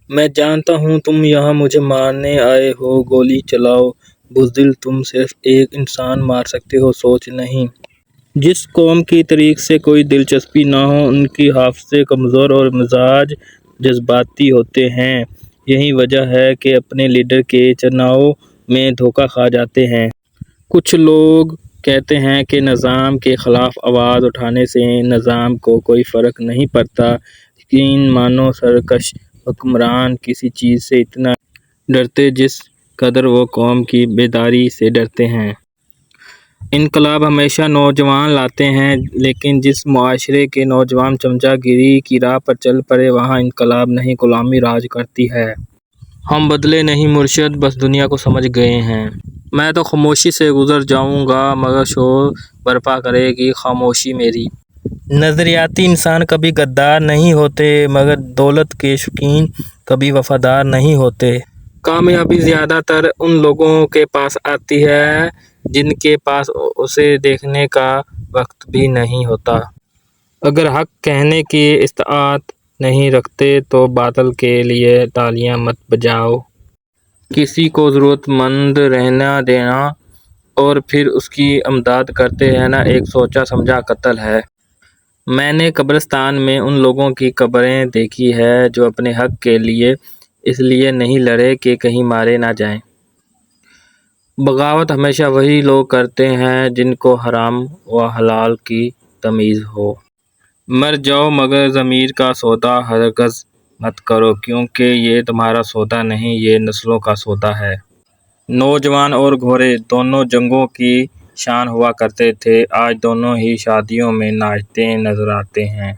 میں جانتا ہوں تم یہاں مجھے مارنے آئے ہو، گولی چلاؤ بزدل، تم صرف ایک انسان مار سکتے ہو، سوچ نہیں۔ جس قوم کی تاریخ سے کوئی دلچسپی نہ ہو، ان کے حافظے کمزور اور مزاج جذباتی ہوتے ہیں۔ یہی وجہ ہے کہ اپنے لیڈر کے چناؤ میں دھوکہ کھا جاتے ہیں۔ کچھ لوگ کہتے ہیں کہ نظام کے خلاف آواز اٹھانے سے نظام کو کوئی فرق نہیں پڑتا۔ یقین مانو سرکش حکمران کسی چیز سے اتنا ڈرتے جس قدر وہ قوم کی بیداری سے ڈرتے ہیں۔ انقلاب ہمیشہ نوجوان لاتے ہیں، لیکن جس معاشرے کے نوجوان چمچا گیری کی راہ پر چل پڑے وہاں انقلاب نہیں غلامی راج کرتی ہے۔ ہم بدلے نہیں مرشد، بس دنیا کو سمجھ گئے ہیں۔ میں تو خاموشی سے گزر جاؤں گا مگر شور برپا کرے گی خاموشی میری۔ نظریاتی انسان کبھی غدار نہیں ہوتے مگر دولت کے شوقین کبھی وفادار نہیں ہوتے۔ کامیابی زیادہ تر ان لوگوں کے پاس آتی ہے جن کے پاس اسے دیکھنے کا وقت بھی نہیں ہوتا۔ اگر حق کہنے کی استطاعت نہیں رکھتے تو باطل کے لیے تالیاں مت بجاؤ۔ کسی کو ضرورت مند رہنے دینا اور پھر اس کی امداد کرتے رہنا ایک سوچا سمجھا قتل ہے۔ میں نے قبرستان میں ان لوگوں کی قبریں دیکھی ہیں جو اپنے حق کے لیے اس لیے نہیں لڑے کہ کہیں مارے نہ جائیں۔ بغاوت ہمیشہ وہی لوگ کرتے ہیں جن کو حرام و حلال کی تمیز ہو۔ مر جاؤ مگر ضمیر کا سودا ہرگز مت کرو، کیونکہ یہ تمہارا سودا نہیں، یہ نسلوں کا سودا ہے۔ نوجوان اور گھوڑے دونوں جنگوں کی شان ہوا کرتے تھے، آج دونوں ہی شادیوں میں ناچتے نظر آتے ہیں۔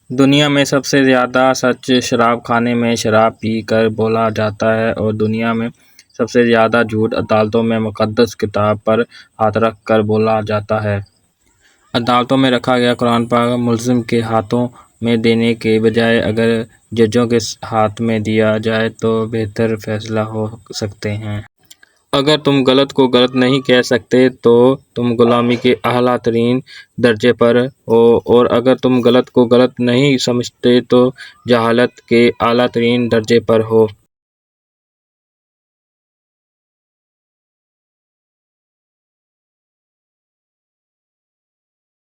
دنیا میں سب سے زیادہ سچ شراب خانے میں شراب پی کر بولا جاتا ہے اور دنیا میں سب سے زیادہ جھوٹ عدالتوں میں مقدس کتاب پر ہاتھ رکھ کر بولا جاتا ہے۔ عدالتوں میں رکھا گیا قرآن پاک ملزم کے ہاتھوں میں دینے کے بجائے اگر ججوں کے ہاتھ میں دیا جائے تو بہتر فیصلہ ہو سکتے ہیں۔ اگر تم غلط کو غلط نہیں کہہ سکتے تو تم غلامی کے اعلیٰ ترین درجے پر ہو، اور اگر تم غلط کو غلط نہیں سمجھتے تو جہالت کے اعلیٰ ترین درجے پر ہو۔